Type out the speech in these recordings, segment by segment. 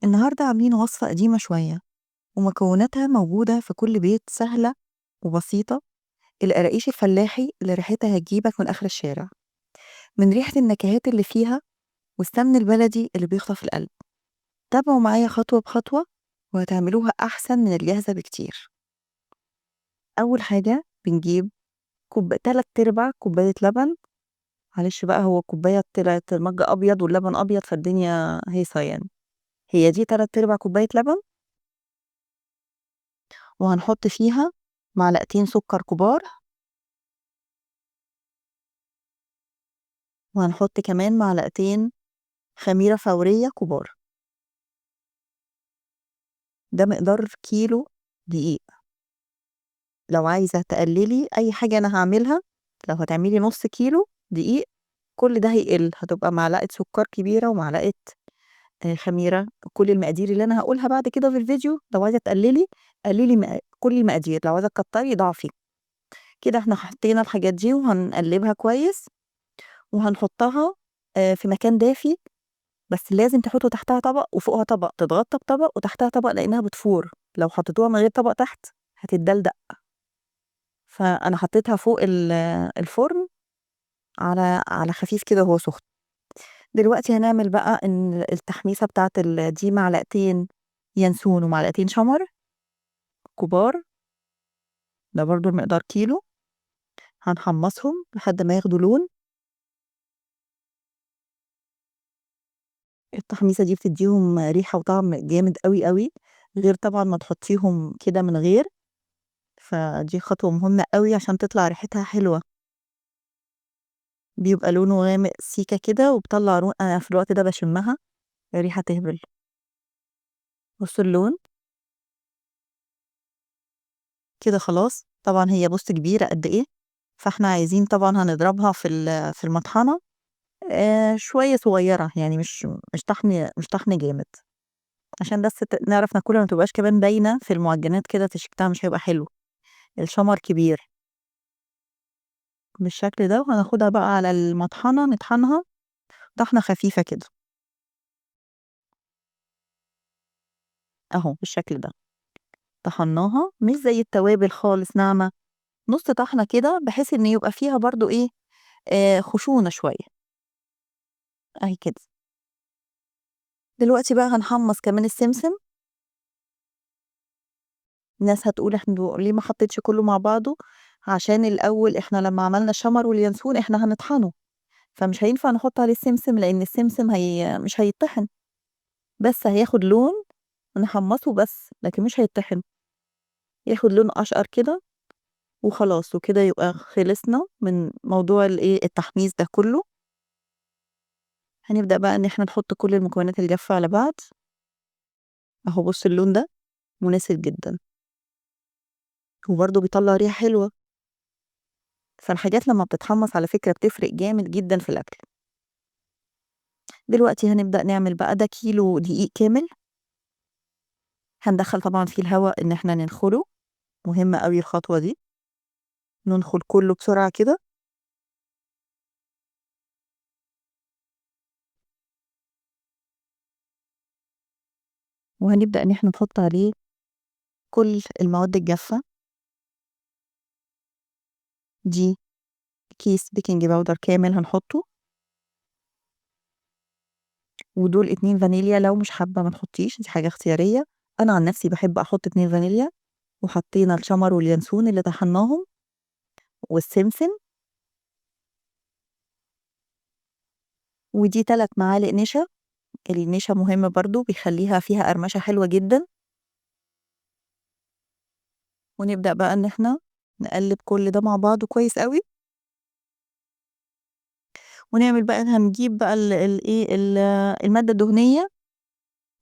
النهاردة عاملين وصفة قديمة شوية ومكوناتها موجودة في كل بيت، سهلة وبسيطة. القراقيش الفلاحي اللي ريحتها هتجيبك من آخر الشارع، من ريحة النكهات اللي فيها والسمن البلدي اللي بيخطف القلب. تابعوا معايا خطوة بخطوة وهتعملوها أحسن من الجاهزة بكتير. أول حاجة بنجيب تلات أرباع كوباية لبن. معلش بقى، هو كوباية طلعت مج أبيض واللبن أبيض فالدنيا هيصة يعني. هي دي تلات أرباع كوباية لبن، وهنحط فيها معلقتين سكر كبار، وهنحط كمان معلقتين خميرة فورية كبار. ده مقدار كيلو دقيق. لو عايزة تقللي أي حاجة أنا هعملها، لو هتعملي نص كيلو دقيق كل ده هيقل، هتبقى معلقة سكر كبيرة ومعلقة خميرة. كل المقادير اللي أنا هقولها بعد كده في الفيديو، لو عايزة تقللي قللي كل المقادير، لو عايزة تكتري ضعفي. كده احنا حطينا الحاجات دي وهنقلبها كويس، وهنحطها في مكان دافي. بس لازم تحطوا تحتها طبق وفوقها طبق، تتغطى بطبق وتحتها طبق لأنها بتفور. لو حطيتوها من غير طبق تحت هتتدلدق. فأنا حطيتها فوق الفرن على خفيف كده وهو سخن. دلوقتي هنعمل بقى إن التحميصة بتاعت دي معلقتين ينسون ومعلقتين شمر كبار. ده برضو المقدار كيلو. هنحمصهم لحد ما ياخدوا لون. التحميصة دي بتديهم ريحة وطعم جامد قوي قوي، غير طبعا ما تحطيهم كده من غير. فدي خطوة مهمة قوي عشان تطلع ريحتها حلوة. بيبقى لونه غامق سيكة كده وبطلع أنا في الوقت ده بشمها ريحة تهبل. بصوا اللون كده خلاص. طبعا هي بص كبيرة قد ايه، فاحنا عايزين طبعا هنضربها في المطحنة شوية صغيرة، يعني مش طحن جامد، عشان بس نعرف ناكلها ما تبقاش كمان باينة في المعجنات كده، تشكلها مش هيبقى حلو. الشمر كبير بالشكل ده، وهناخدها بقى على المطحنة نطحنها طحنة خفيفة كده اهو بالشكل ده. طحناها مش زي التوابل خالص ناعمة، نص طحنة كده بحيث ان يبقى فيها برضو ايه خشونة شوية اهي كده. دلوقتي بقى هنحمص كمان السمسم. الناس هتقول احنا ليه ما حطيتش كله مع بعضه؟ عشان الاول احنا لما عملنا الشمر واليانسون احنا هنطحنه، فمش هينفع نحط عليه السمسم لان السمسم مش هيطحن، بس هياخد لون. نحمصه بس لكن مش هيطحن، ياخد لون اشقر كده وخلاص. وكده يبقى خلصنا من موضوع التحميص ده كله. هنبدأ بقى ان احنا نحط كل المكونات الجافة على بعض اهو. بص اللون ده مناسب جدا وبرضه بيطلع ريحة حلوة. فالحاجات لما بتتحمص على فكرة بتفرق جامد جدا في الأكل. دلوقتي هنبدأ نعمل بقى، ده كيلو دقيق كامل. هندخل طبعا فيه الهواء ان احنا ننخله، مهمة قوي الخطوة دي، ننخل كله بسرعة كده. وهنبدأ ان احنا نحط عليه كل المواد الجافة دي. كيس بيكنج باودر كامل هنحطه، ودول 2 فانيليا. لو مش حابة ما تحطيش، دي حاجة اختيارية. أنا عن نفسي بحب أحط 2 فانيليا. وحطينا الشمر واليانسون اللي طحناهم والسمسم، ودي 3 معالق نشا. النشا مهم برضو، بيخليها فيها قرمشة حلوة جدا. ونبدأ بقى ان احنا نقلب كل ده مع بعضه كويس قوي. ونعمل بقى هنجيب بقى المادة الدهنية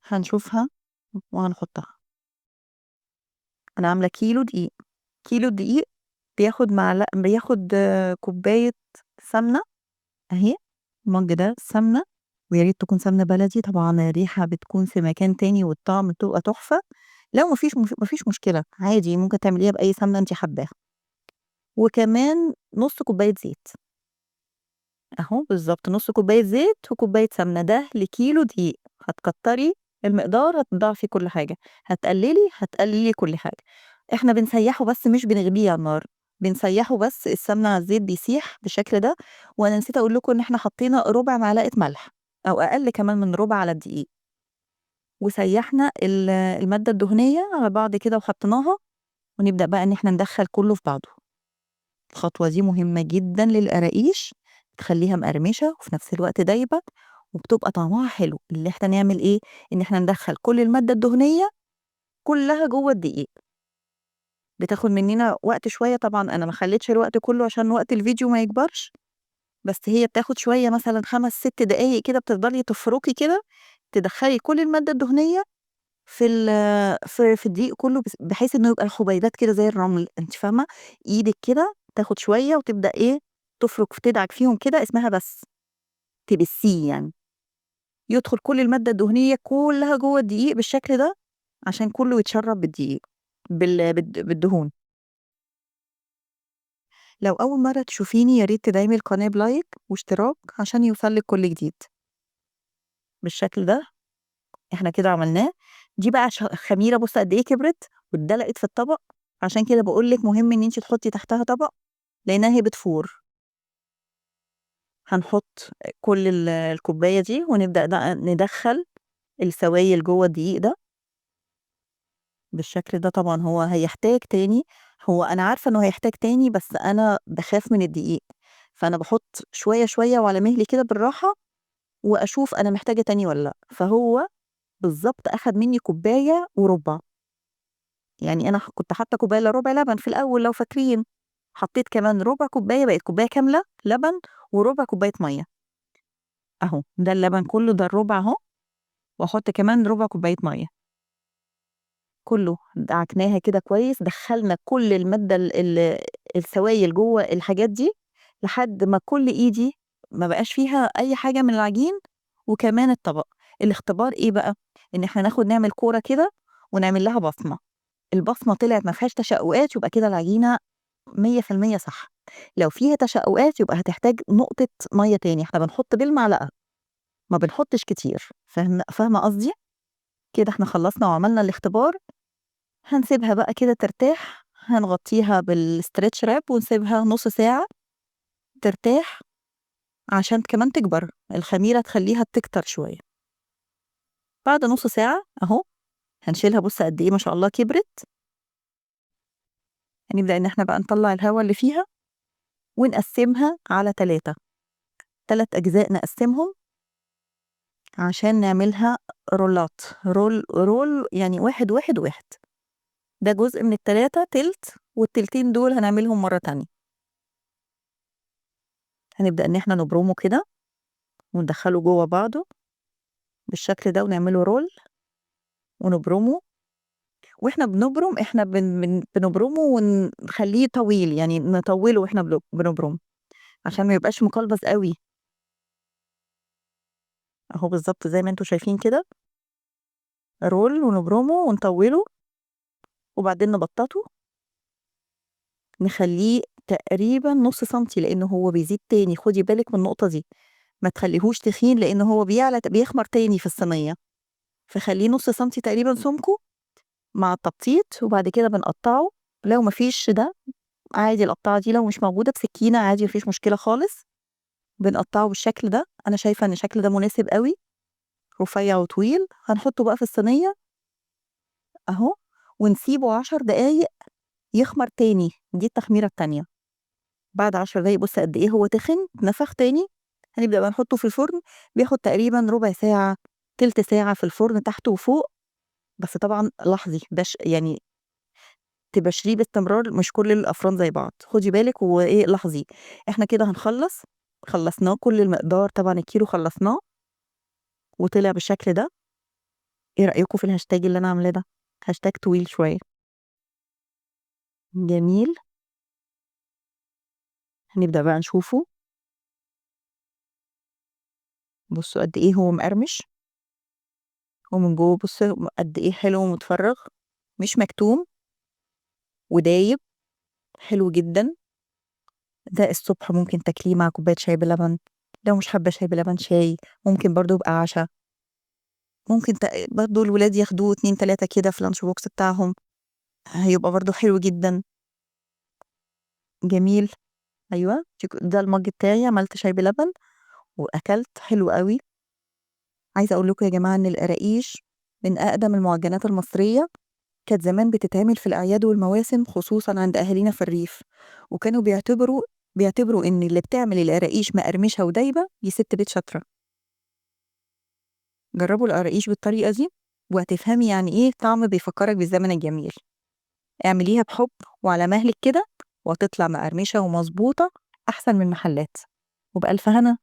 هنشوفها وهنحطها. انا عاملة كيلو دقيق. كيلو دقيق بياخد كوباية سمنة اهي. المج ده سمنة، ويا ريت تكون سمنة بلدي. طبعا الريحة بتكون في مكان تاني والطعم بتبقى تحفة. لو مفيش مشكلة عادي، ممكن تعمليها بأي سمنة انت حباها. وكمان نص كوباية زيت اهو، بالظبط نص كوباية زيت وكوباية سمنة، ده لكيلو دقيق. هتكتري المقدار هتضاعفي كل حاجة، هتقللي كل حاجة. إحنا بنسيّحه بس مش بنغليه على النار، بنسيّحه بس السمنة على الزيت بيسيح بالشكل ده. وأنا نسيت أقول لكم إن إحنا حطينا ربع معلقة ملح أو أقل كمان من ربع على الدقيق، وسيّحنا المادة الدهنية على بعض كده وحطيناها، ونبدأ بقى إن إحنا ندخّل كلّه في بعضه. الخطوة دي مهمة جدًا للقراقيش، بتخلّيها مقرمشة وفي نفس الوقت دايبة، وبتبقى طعمها حلو. اللي إحنا نعمل إيه، إن إحنا ندخّل كل المادة الدهنية كلّها جوّه الدقيق. بتاخد مننا وقت شوية طبعًا، أنا ما خلّيتش الوقت كلّه عشان وقت الفيديو ما يكبرش، بس هي بتاخد شوية مثلًا 5، 6 دقايق كده بتفضلي تفرُكي كده، تدخّلي كل المادة الدهنية في ال في الدقيق كلّه بحيث إنه يبقى الحبيبات كده زي الرمل، أنتِ فاهمة؟ إيدِك كده تاخد شوية وتبدأ إيه، تفرُك تدعك فيهم كده اسمها بَسّ، تبِسّيه يعني، يدخل كل المادة الدهنية كلّها جوّه الدقيق بالشكل ده، عشان كلّه يتشرّب بالدقيق بالدهون. لو أول مرّة تشوفيني يا ريت تدعمي القناة بلايك واشتراك عشان يوصل لِك كل جديد. بالشكل ده إحنا كده عملناه. دي بقى خميرة بُصّي قد إيه كبرت واتدلقت في الطبق، عشان كده باقول لِك مهم إن أنتِ تحطّي تحتها طبق لإنها هي بتفور. هنحط كل الكوباية دي ونبدأ بقى ندخّل السوايل جوّه الدقيق ده بالشكل ده. طبعًا هو هيحتاج تاني، هو أنا عارفة إنه هيحتاج تاني بس أنا باخاف من الدقيق، فأنا باحط شوية، شوية وعلى مهلي كده بالراحة وأشوف أنا محتاجة تاني والّا لأ. فهو بالضبط أخد منّي كوباية وربع، يعني أنا كنت حاطة كوباية إلّا ربع لبن في الأول لو فاكرين، حطيت كمان ربع كوباية بقت كوباية كاملة لبن وربع كوباية مَيّة. أهو ده اللبن كلّه ده الربع أهو، وأحط كمان ربع كوباية مَيّة، كلّه دعكناها كده كويس، دخّلنا كل المادة السوايل جوّه الحاجات دي لحد ما كل إيدي ما بقاش فيها أي حاجة من العجين وكمان الطبق. الاختبار إيه بقى، إن إحنا نعمل كورة كده ونعمل لها بصمة، البصمة طلعت ما فيهاش تشقُّقات يبقى كده العجينة 100% صح، لو فيها تشقُّقات يبقى هتحتاج نقطة مَيّة تاني، إحنا بنحط بالمعلقة ما بنحطش كتير، فاهمة قصدي؟ كده إحنا خلّصنا وعملنا الاختبار، هنسيبها بقى كده ترتاح، هنغطّيها بالstretch wrap ونسيبها نُص ساعة ترتاح عشان كمان تكبر، الخميرة تخلّيها تكتر شوية. بعد نُص ساعة أهو هنشيلها بُص قد إيه ما شاء الله كبرت، هنبدأ إن إحنا بقى نطلّع الهوا اللي فيها ونقسّمها على 3، 3 أجزاء نقسّمهم عشان نعملها رولات، رول يعني واحد، واحد، واحد، ده جزء من ال3 تِلت والتلتين دول هنعملهم مرّة تانية. هنبدأ إن إحنا نبرمه كده وندخّله جوّه بعضه بالشكل ده ونعمله رول ونبرمه، وإحنا بنبرم إحنا بنبرمه ونخلّيه طويل، يعني نطوّله وإحنا بنبرم عشان ما يبقاش مقلبص أوي، أهو بالضبط زي ما أنتم شايفين كده، رول ونبرمه ونطوّله وبعدين نبطّطه نخلّيه تقريبًا نُص سنتي لإنه هو بيزيد تاني، خدي بالِك من النقطة دي، ما تخلّيهوش تخين لإن هو بيعلى بيخمر تاني في الصينية، فخلّيه نُص سنتي تقريبًا سمكه مع التبطيط، وبعد كده بنقطّعه. لو ما فيش ده عادي القطّاعة دي لو مش موجودة بسكينة عادي ما فيش مشكلة خالص، بنقطّعه بالشكل ده، أنا شايفة إن الشكل ده مناسب أوي، رفيّع وطويل، هنحطه بقى في الصينية أهو، ونسيبه 10 دقايق يخمر تاني، دي التخميرة التانية. بعد 10 دقايق بُص قد إيه هو تخن، اتنفخ تاني، هنبدأ بقى نحطه في الفرن، بياخد تقريبًا ربع ساعة، تِلت ساعة في الفرن تحت وفوق، بس طبعًا لاحظي يعني تباشريه باستمرار مش كل الأفران زي بعض، خدي بالِك وإيه لاحظي. إحنا كده خلّصناه كل المقدار طبعًا الكيلو خلّصناه وطلع بالشكل ده، إيه رأيكم في الهاشتاج اللي أنا عاملاه ده؟ هاشتاج طويل شوية، جميل، هنبدأ بقى نشوفه، بُصّوا قد إيه هو مقرمش، ومن جوّه بُصّوا قد إيه حلو ومتفرّغ، مش مكتوم ودايب، حلو جدًا، ده الصبح ممكن تاكليه مع كوباية شاي بلبن، لو مش حابة شاي بلبن شاي، ممكن برضه يبقى عشا. ممكن برضه الولاد ياخدوه 2، 3 كده في الlunch box بتاعهم، هيبقى برضه حلو جدًا. جميل، أيوه، ده المَج بتاعي عملت شاي بلبن وأكلت حلو أوي. عايزة أقول لكم يا جماعة إن القراقيش من أقدم المعجنات المصرية، كانت زمان بتتعمل في الأعياد والمواسم خصوصًا عند أهالينا في الريف، وكانوا بيعتبروا إن اللي بتعمل القراقيش مقرمشة ودايبة دي سِت بيت شاطرة. جرّبوا القراقيش بالطريقة دي وهتفهمي يعني إيه طعم بيفكّرك بالزمن الجميل. اعمليها بحُب وعلى مهلِك كده وهتطلع مقرمشة ومضبوطة أحسن من المحلات، وبألف هنا.